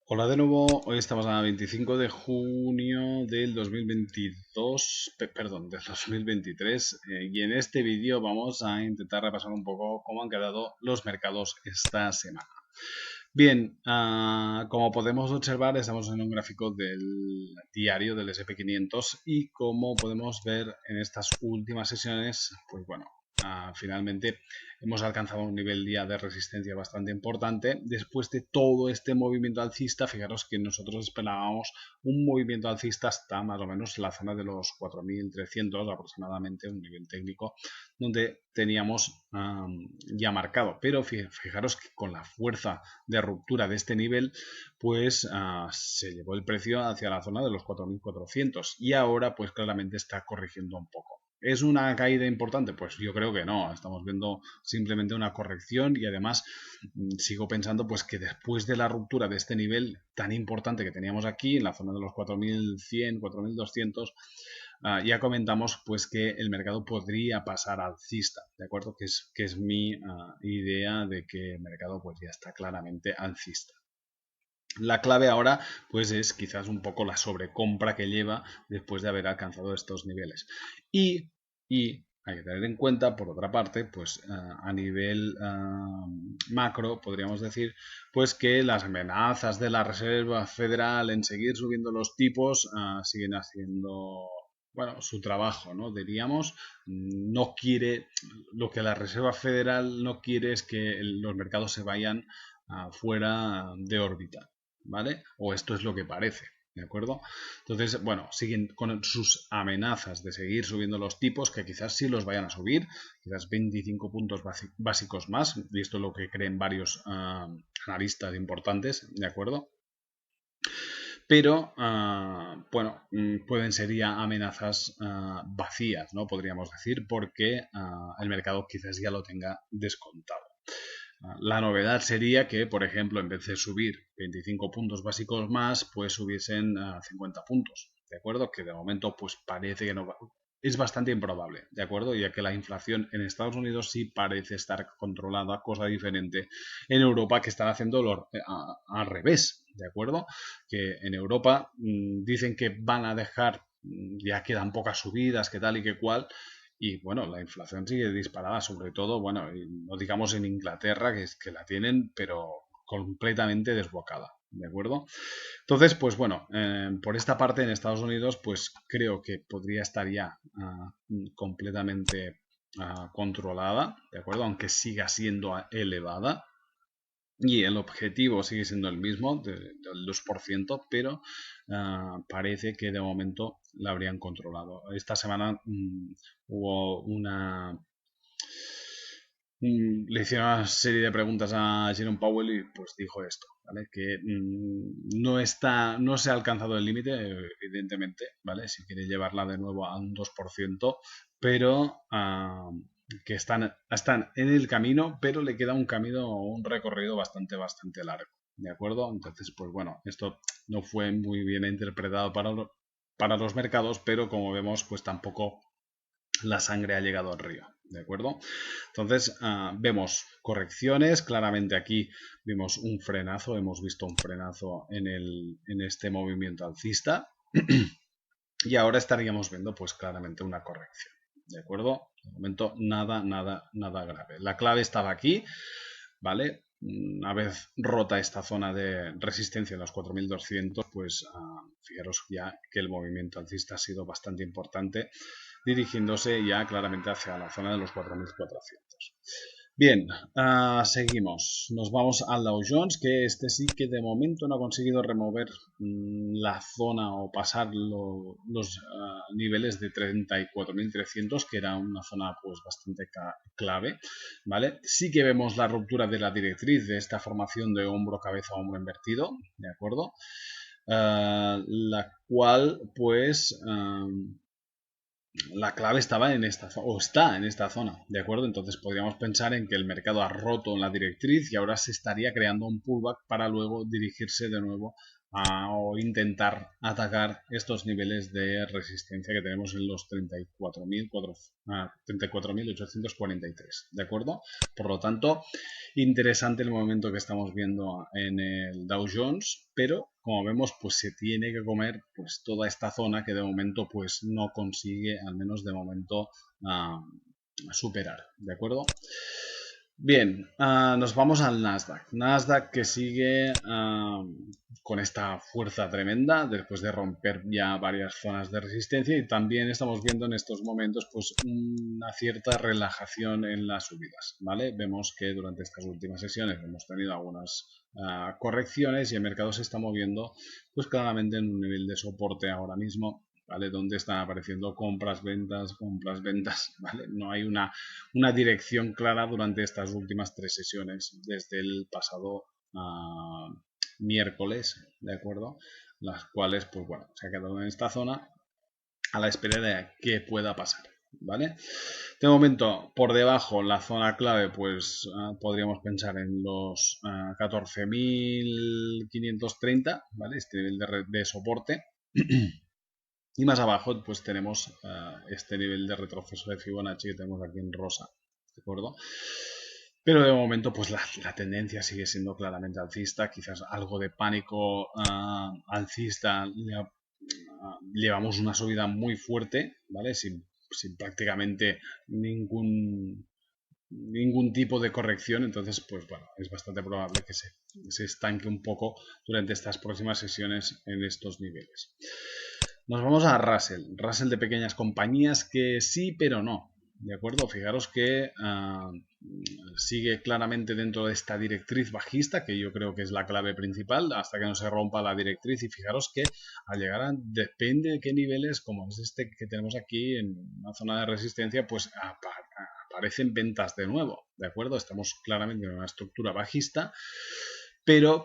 Hola de nuevo, hoy estamos a 25 de junio del 2022, perdón, del 2023 y en este vídeo vamos a intentar repasar un poco cómo han quedado los mercados esta semana. Bien, como podemos observar estamos en un gráfico del diario del SP500 y como podemos ver en estas últimas sesiones, pues bueno, finalmente hemos alcanzado un nivel ya de resistencia bastante importante. Después de todo este movimiento alcista, fijaros que nosotros esperábamos un movimiento alcista hasta más o menos la zona de los 4.300 aproximadamente, un nivel técnico donde teníamos ya marcado. Pero fijaros que con la fuerza de ruptura de este nivel, pues se llevó el precio hacia la zona de los 4.400 y ahora pues claramente está corrigiendo un poco. ¿Es una caída importante? Pues yo creo que no, estamos viendo simplemente una corrección y además sigo pensando pues que después de la ruptura de este nivel tan importante que teníamos aquí en la zona de los 4.100, 4.200, ya comentamos pues que el mercado podría pasar alcista, ¿de acuerdo? Que es mi idea de que el mercado pues ya está claramente alcista. La clave ahora pues es quizás un poco la sobrecompra que lleva después de haber alcanzado estos niveles. Y hay que tener en cuenta, por otra parte, pues a nivel macro, podríamos decir, pues que las amenazas de la Reserva Federal en seguir subiendo los tipos siguen haciendo, bueno, su trabajo, ¿no? Diríamos, no quiere, lo que la Reserva Federal no quiere es que los mercados se vayan fuera de órbita. ¿Vale? O esto es lo que parece, ¿de acuerdo? Entonces, bueno, siguen con sus amenazas de seguir subiendo los tipos, que quizás sí los vayan a subir, quizás 25 puntos básicos más, y esto es lo que creen varios analistas importantes, ¿de acuerdo? Pero, bueno, pueden ser ya amenazas vacías, ¿no? Podríamos decir, porque el mercado quizás ya lo tenga descontado. La novedad sería que, por ejemplo, en vez de subir 25 puntos básicos más, pues subiesen 50 puntos, ¿de acuerdo? Que de momento pues parece que no va. Es bastante improbable, ¿de acuerdo? Ya que la inflación en Estados Unidos sí parece estar controlada, cosa diferente en Europa que están haciendo al revés, ¿de acuerdo? Que en Europa dicen que van a dejar, ya quedan pocas subidas, que tal y que cual, y bueno, la inflación sigue disparada, sobre todo, bueno, no digamos en Inglaterra, que es que la tienen, pero completamente desbocada, ¿de acuerdo? Entonces, pues bueno, por esta parte en Estados Unidos, pues creo que podría estar ya completamente controlada, ¿de acuerdo? Aunque siga siendo elevada, y el objetivo sigue siendo el mismo, del 2%, pero parece que de momento la habrían controlado. Esta semana hubo le hicieron una serie de preguntas a Jerome Powell y pues dijo esto, ¿vale? Que no se ha alcanzado el límite, evidentemente, ¿vale? Si quiere llevarla de nuevo a un 2%, pero que están en el camino, pero le queda un camino, un recorrido bastante largo, ¿de acuerdo? Entonces, pues bueno, esto no fue muy bien interpretado para los mercados, pero como vemos, pues tampoco la sangre ha llegado al río, ¿de acuerdo? Entonces vemos correcciones, claramente aquí vimos un frenazo, hemos visto un frenazo en este movimiento alcista y ahora estaríamos viendo pues claramente una corrección, ¿de acuerdo? De momento nada grave. La clave estaba aquí, ¿vale? Una vez rota esta zona de resistencia en los 4.200, pues fijaros ya que el movimiento alcista ha sido bastante importante, dirigiéndose ya claramente hacia la zona de los 4.400. Bien, seguimos. Nos vamos al Dow Jones, que este sí que de momento no ha conseguido remover la zona o pasar los niveles de 34.300, que era una zona pues bastante clave, ¿vale? Sí que vemos la ruptura de la directriz de esta formación de hombro, cabeza, hombro invertido, ¿de acuerdo? La cual pues la clave estaba en esta zona, o está en esta zona, ¿de acuerdo? Entonces podríamos pensar en que el mercado ha roto en la directriz y ahora se estaría creando un pullback para luego dirigirse de nuevo o intentar atacar estos niveles de resistencia que tenemos en los 34.843, ¿de acuerdo? Por lo tanto, interesante el movimiento que estamos viendo en el Dow Jones, pero como vemos, pues se tiene que comer pues toda esta zona que de momento pues no consigue, al menos de momento, superar, ¿de acuerdo? Bien, nos vamos al Nasdaq. Nasdaq que sigue con esta fuerza tremenda después de romper ya varias zonas de resistencia, y también estamos viendo en estos momentos pues una cierta relajación en las subidas, ¿vale? Vemos que durante estas últimas sesiones hemos tenido algunas correcciones y el mercado se está moviendo pues claramente en un nivel de soporte ahora mismo, ¿vale? Donde están apareciendo compras, ventas, ¿vale? No hay una dirección clara durante estas últimas 3 sesiones, desde el pasado miércoles, ¿de acuerdo? Las cuales, pues bueno, se ha quedado en esta zona a la espera de qué pueda pasar, ¿vale? De momento, por debajo, la zona clave, pues podríamos pensar en los 14.530, ¿vale? Este nivel de soporte. Y más abajo, pues tenemos este nivel de retroceso de Fibonacci que tenemos aquí en rosa, ¿de acuerdo? Pero de momento, pues la tendencia sigue siendo claramente alcista. Quizás algo de pánico alcista. Llevamos una subida muy fuerte, ¿vale? Sin prácticamente ningún tipo de corrección, entonces pues bueno, es bastante probable que se estanque un poco durante estas próximas sesiones en estos niveles. Nos vamos a Russell de pequeñas compañías, que sí pero no, ¿de acuerdo? Fijaros que sigue claramente dentro de esta directriz bajista, que yo creo que es la clave principal, hasta que no se rompa la directriz. Y fijaros que al llegar a, depende de qué niveles, como es este que tenemos aquí en una zona de resistencia, pues aparecen ventas de nuevo, ¿de acuerdo? Estamos claramente en una estructura bajista, pero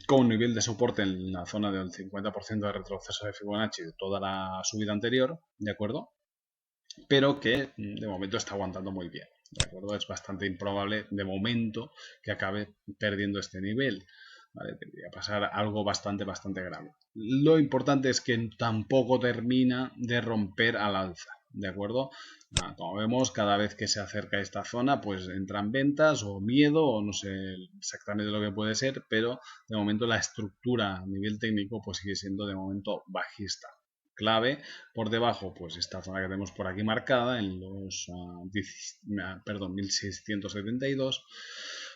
con un nivel de soporte en la zona del 50% de retroceso de Fibonacci de toda la subida anterior, ¿de acuerdo? Pero que de momento está aguantando muy bien, ¿de acuerdo? Es bastante improbable de momento que acabe perdiendo este nivel, ¿vale? Debería pasar algo bastante grave. Lo importante es que tampoco termina de romper al alza, ¿de acuerdo? Como vemos, cada vez que se acerca a esta zona, pues entran ventas o miedo, o no sé exactamente lo que puede ser, pero de momento la estructura a nivel técnico pues sigue siendo de momento bajista. Clave por debajo, pues esta zona que tenemos por aquí marcada en los 1672,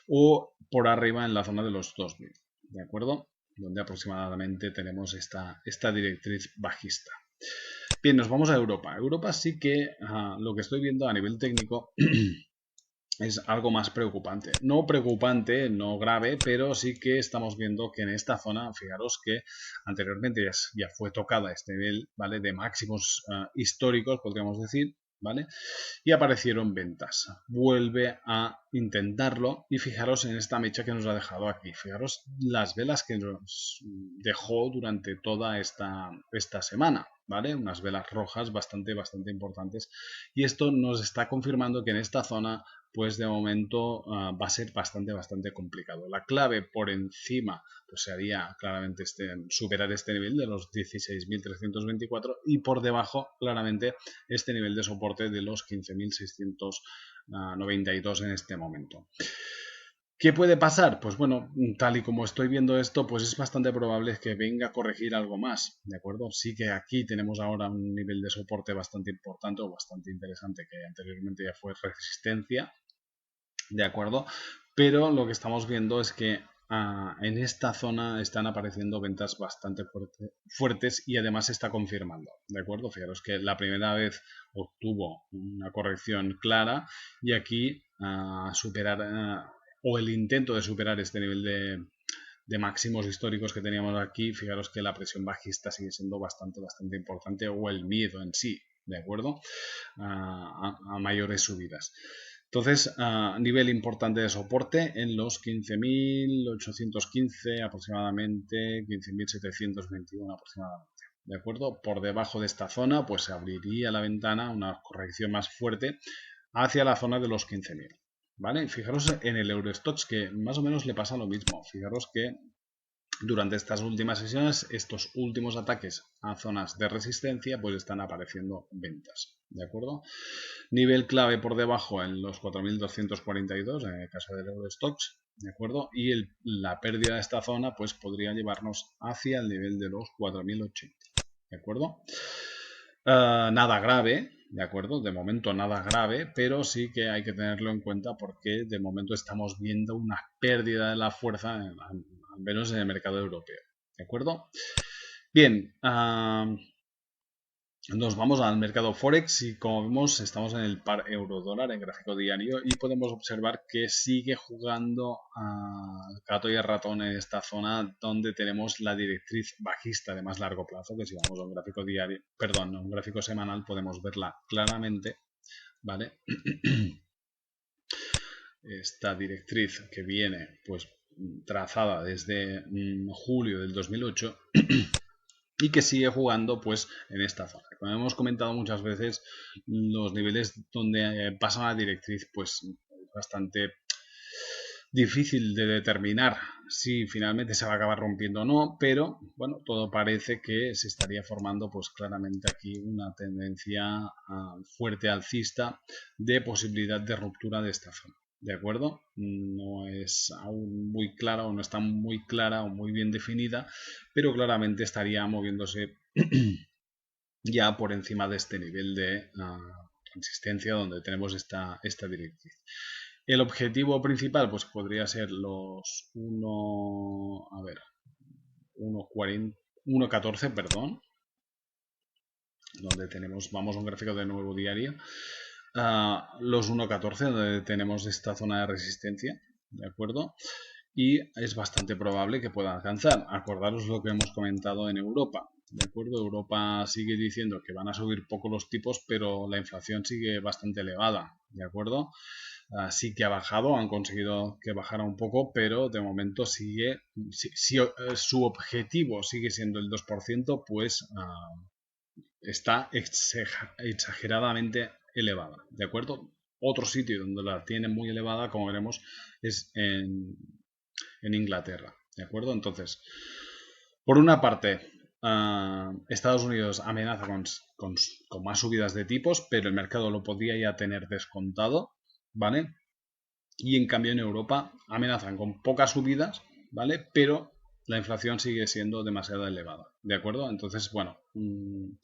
o por arriba en la zona de los 2000, ¿de acuerdo? Donde aproximadamente tenemos esta directriz bajista. Bien, nos vamos a Europa. Europa sí que lo que estoy viendo a nivel técnico es algo más preocupante. No preocupante, no grave, pero sí que estamos viendo que en esta zona, fijaros que anteriormente ya fue tocada este nivel, ¿vale? De máximos históricos, podríamos decir, ¿vale? Y aparecieron ventas. Vuelve a intentarlo y fijaros en esta mecha que nos ha dejado aquí. Fijaros las velas que nos dejó durante toda esta semana, ¿vale? Unas velas rojas bastante importantes, y esto nos está confirmando que en esta zona pues de momento va a ser bastante complicado. La clave por encima pues sería claramente superar este nivel de los 16.324, y por debajo claramente este nivel de soporte de los 15.692 en este momento. ¿Qué puede pasar? Pues bueno, tal y como estoy viendo esto, pues es bastante probable que venga a corregir algo más, ¿de acuerdo? Sí que aquí tenemos ahora un nivel de soporte bastante importante o bastante interesante, que anteriormente ya fue resistencia, ¿de acuerdo? Pero lo que estamos viendo es que en esta zona están apareciendo ventas bastante fuertes, y además se está confirmando, ¿de acuerdo? Fijaros que la primera vez obtuvo una corrección clara, y aquí superar o el intento de superar este nivel de máximos históricos que teníamos aquí, fijaros que la presión bajista sigue siendo bastante importante, o el miedo en sí, ¿de acuerdo? A mayores subidas. Entonces, nivel importante de soporte en los 15.815 aproximadamente, 15.721 aproximadamente, ¿de acuerdo? Por debajo de esta zona, pues se abriría la ventana, una corrección más fuerte hacia la zona de los 15.000. ¿Vale? Fijaros en el Eurostoxx, que más o menos le pasa lo mismo. Fijaros que durante estas últimas sesiones, estos últimos ataques a zonas de resistencia, pues están apareciendo ventas, ¿de acuerdo? Nivel clave por debajo en los 4.242 en el caso del Eurostoxx, ¿de acuerdo? Y la pérdida de esta zona pues podría llevarnos hacia el nivel de los 4.080, ¿de acuerdo? Nada grave, ¿de acuerdo? De momento nada grave, pero sí que hay que tenerlo en cuenta porque de momento estamos viendo una pérdida de la fuerza, al menos en el mercado europeo, ¿de acuerdo? Bien, nos vamos al mercado Forex y como vemos estamos en el par euro-dólar en gráfico diario y podemos observar que sigue jugando a gato y a ratón en esta zona donde tenemos la directriz bajista de más largo plazo, que si vamos a un gráfico diario, perdón, a un gráfico semanal podemos verla claramente, ¿vale? Esta directriz que viene pues trazada desde julio del 2008 y que sigue jugando pues en esta zona. Como hemos comentado muchas veces, los niveles donde pasa la directriz pues es bastante difícil de determinar si finalmente se va a acabar rompiendo o no, pero bueno, todo parece que se estaría formando pues claramente aquí una tendencia fuerte alcista de posibilidad de ruptura de esta zona. ¿De acuerdo? No es aún muy clara o no está muy clara o muy bien definida, pero claramente estaría moviéndose ya por encima de este nivel de resistencia donde tenemos esta directriz. El objetivo principal pues podría ser los 1.14, perdón, donde tenemos, vamos a un gráfico de nuevo diario, los 1.14 donde tenemos esta zona de resistencia, ¿de acuerdo? Y es bastante probable que pueda alcanzar. Acordaros lo que hemos comentado en Europa, ¿de acuerdo? Europa sigue diciendo que van a subir poco los tipos, pero la inflación sigue bastante elevada, ¿de acuerdo? Sí que ha bajado, han conseguido que bajara un poco, pero de momento sigue, si su objetivo sigue siendo el 2%, pues está exageradamente elevada, ¿de acuerdo? Otro sitio donde la tienen muy elevada, como veremos, es en Inglaterra, ¿de acuerdo? Entonces, por una parte, Estados Unidos amenaza con más subidas de tipos, pero el mercado lo podría ya tener descontado, ¿vale? Y en cambio en Europa amenazan con pocas subidas, ¿vale? Pero la inflación sigue siendo demasiado elevada, ¿de acuerdo? Entonces, bueno, un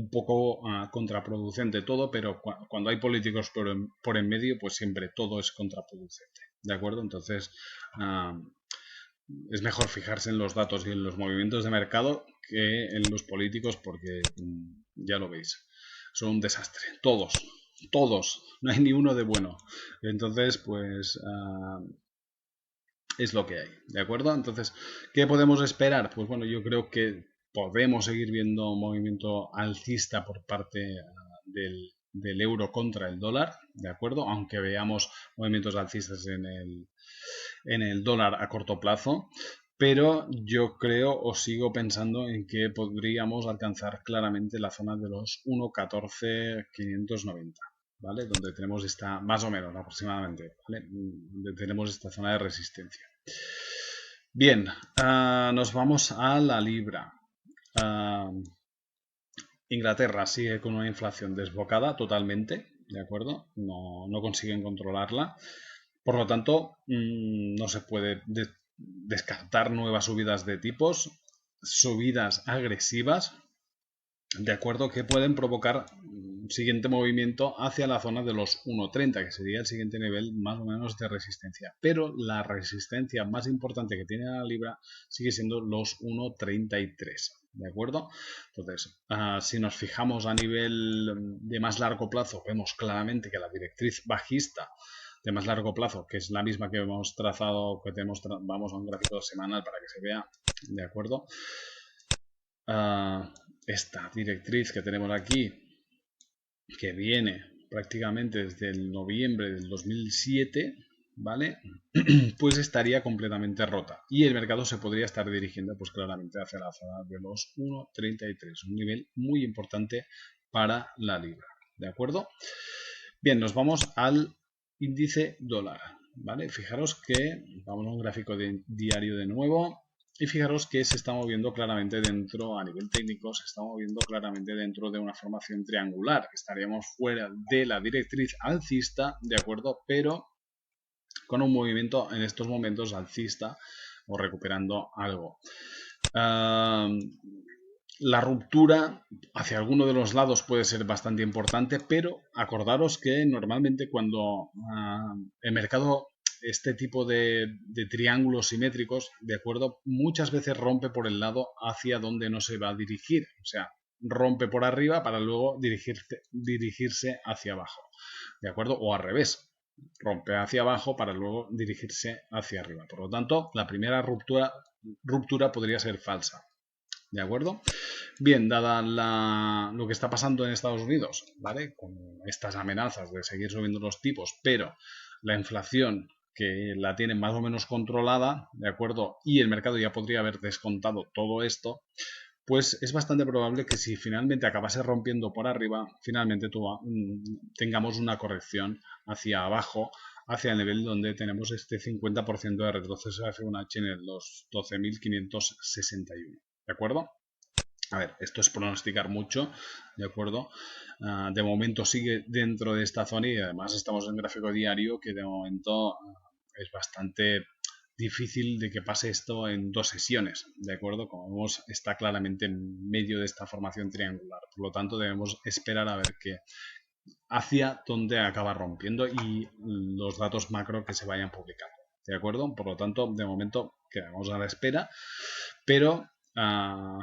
poco contraproducente todo, pero cuando hay políticos por en medio, pues siempre todo es contraproducente, ¿de acuerdo? Entonces, es mejor fijarse en los datos y en los movimientos de mercado que en los políticos porque ya lo veis, son un desastre, todos, no hay ni uno de bueno. Entonces, pues es lo que hay, ¿de acuerdo? Entonces, ¿qué podemos esperar? Pues bueno, yo creo que podemos seguir viendo un movimiento alcista por parte del euro contra el dólar, ¿de acuerdo? Aunque veamos movimientos alcistas en el dólar a corto plazo, pero yo creo o sigo pensando en que podríamos alcanzar claramente la zona de los 1.14.590, ¿vale? Donde tenemos esta, más o menos aproximadamente, ¿vale? Donde tenemos esta zona de resistencia. Bien, nos vamos a la libra. Inglaterra sigue con una inflación desbocada totalmente, ¿de acuerdo? No consiguen controlarla. Por lo tanto, no se puede descartar nuevas subidas de tipos, subidas agresivas, de acuerdo, que pueden provocar un siguiente movimiento hacia la zona de los 1.30, que sería el siguiente nivel más o menos de resistencia. Pero la resistencia más importante que tiene la libra sigue siendo los 1.33. ¿De acuerdo? Entonces, si nos fijamos a nivel de más largo plazo, vemos claramente que la directriz bajista de más largo plazo, que es la misma que hemos trazado, que tenemos vamos a un gráfico semanal para que se vea, ¿de acuerdo? Esta directriz que tenemos aquí, que viene prácticamente desde el noviembre del 2007, ¿vale? Pues estaría completamente rota y el mercado se podría estar dirigiendo pues claramente hacia la zona de los 1.33, un nivel muy importante para la libra, ¿de acuerdo? Bien, nos vamos al índice dólar, ¿vale? Fijaros que vamos a un gráfico diario de nuevo Y fijaros que se está moviendo claramente dentro, a nivel técnico, se está moviendo claramente dentro de una formación triangular. Estaríamos fuera de la directriz alcista, ¿de acuerdo? Pero con un movimiento en estos momentos alcista o recuperando algo. La ruptura hacia alguno de los lados puede ser bastante importante, pero acordaros que normalmente cuando el mercado, este tipo de triángulos simétricos, de acuerdo, muchas veces rompe por el lado hacia donde no se va a dirigir, o sea, rompe por arriba para luego dirigirse hacia abajo, de acuerdo, o al revés, rompe hacia abajo para luego dirigirse hacia arriba. Por lo tanto, la primera ruptura podría ser falsa. ¿De acuerdo? Bien, dada lo que está pasando en Estados Unidos, ¿vale? Con estas amenazas de seguir subiendo los tipos, pero la inflación que la tienen más o menos controlada, ¿de acuerdo? Y el mercado ya podría haber descontado todo esto, pues es bastante probable que si finalmente acabase rompiendo por arriba, finalmente tengamos una corrección hacia abajo, hacia el nivel donde tenemos este 50% de retroceso de Fibonacci en los 12.561. ¿De acuerdo? A ver, esto es pronosticar mucho, ¿de acuerdo? De momento sigue dentro de esta zona y además estamos en gráfico diario que de momento es bastante difícil de que pase esto en 2 sesiones, ¿de acuerdo? Como vemos, está claramente en medio de esta formación triangular. Por lo tanto, debemos esperar a ver hacia dónde acaba rompiendo y los datos macro que se vayan publicando, ¿de acuerdo? Por lo tanto, de momento quedamos a la espera, pero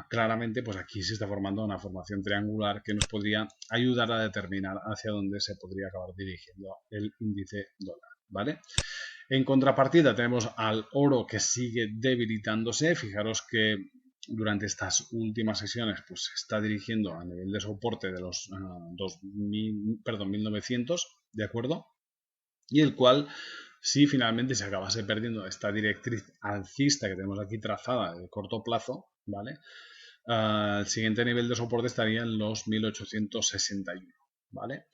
claramente pues aquí se está formando una formación triangular que nos podría ayudar a determinar hacia dónde se podría acabar dirigiendo el índice dólar, ¿vale? En contrapartida tenemos al oro que sigue debilitándose. Fijaros que durante estas últimas sesiones pues se está dirigiendo a nivel de soporte de los 1900, ¿de acuerdo? Y el cual, si finalmente se acabase perdiendo esta directriz alcista que tenemos aquí trazada de corto plazo, ¿vale? El siguiente nivel de soporte estaría en los 1861, ¿vale?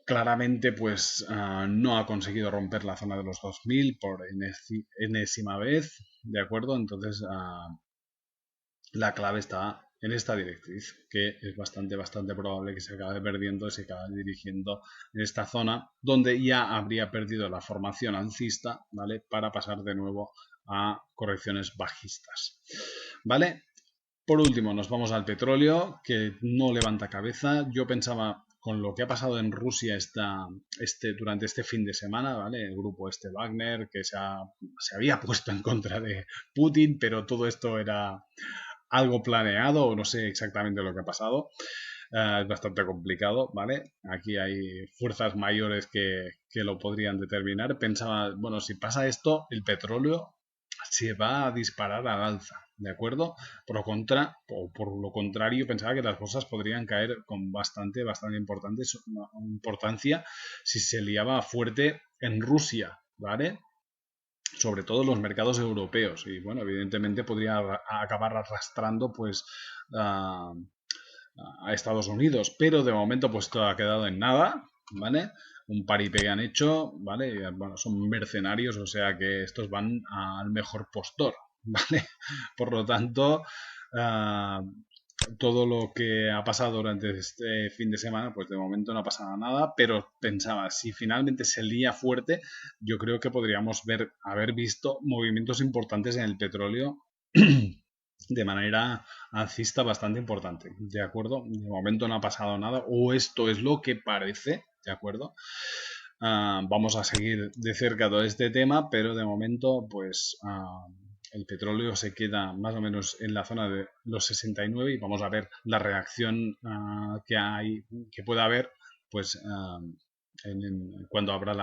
Claramente pues no ha conseguido romper la zona de los 2000 por enésima vez, ¿de acuerdo? Entonces la clave está en esta directriz, que es bastante probable que se acabe perdiendo y se acabe dirigiendo en esta zona, donde ya habría perdido la formación alcista, ¿vale? Para pasar de nuevo a correcciones bajistas, ¿vale? Por último, nos vamos al petróleo, que no levanta cabeza. Yo pensaba, con lo que ha pasado en Rusia durante este fin de semana, ¿vale? El grupo Wagner, que se había puesto en contra de Putin, pero todo esto era algo planeado, o no sé exactamente lo que ha pasado. Es bastante complicado, ¿vale? Aquí hay fuerzas mayores que lo podrían determinar. Pensaba, bueno, si pasa esto, el petróleo se va a disparar al alza, ¿de acuerdo? Por lo contrario, pensaba que las bolsas podrían caer con bastante importancia si se liaba fuerte en Rusia, ¿vale? Sobre todo los mercados europeos y bueno, evidentemente podría acabar arrastrando pues a Estados Unidos, pero de momento pues todo ha quedado en nada, ¿vale? Un paripé que han hecho, ¿vale? Bueno, son mercenarios, o sea que estos van al mejor postor, ¿vale? Por lo tanto, todo lo que ha pasado durante este fin de semana, pues de momento no ha pasado nada, pero pensaba, si finalmente se lía fuerte, yo creo que podríamos haber visto movimientos importantes en el petróleo de manera alcista bastante importante, ¿de acuerdo? De momento no ha pasado nada, o esto es lo que parece, ¿de acuerdo? Vamos a seguir de cerca todo este tema, pero de momento, pues el petróleo se queda más o menos en la zona de los 69 y vamos a ver la reacción que pueda haber, pues cuando abra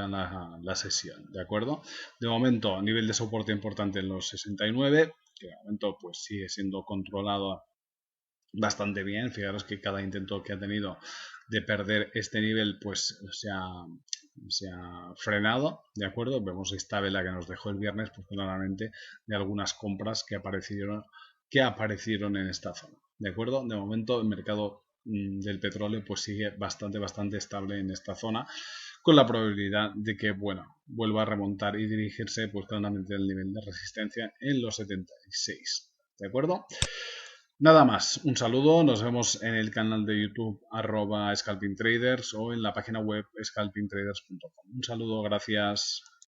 la sesión, ¿de acuerdo? De momento, nivel de soporte importante en los 69, que de momento pues sigue siendo controlado bastante bien. Fijaros que cada intento que ha tenido de perder este nivel pues se ha frenado, ¿de acuerdo? Vemos esta vela que nos dejó el viernes, pues claramente de algunas compras que aparecieron en esta zona, ¿de acuerdo? De momento el mercado del petróleo pues sigue bastante estable en esta zona, con la probabilidad de que, bueno, vuelva a remontar y dirigirse pues claramente al nivel de resistencia en los 76. ¿De acuerdo? Nada más, un saludo, nos vemos en el canal de YouTube @scalpingtraders o en la página web scalpingtraders.com. Un saludo, gracias.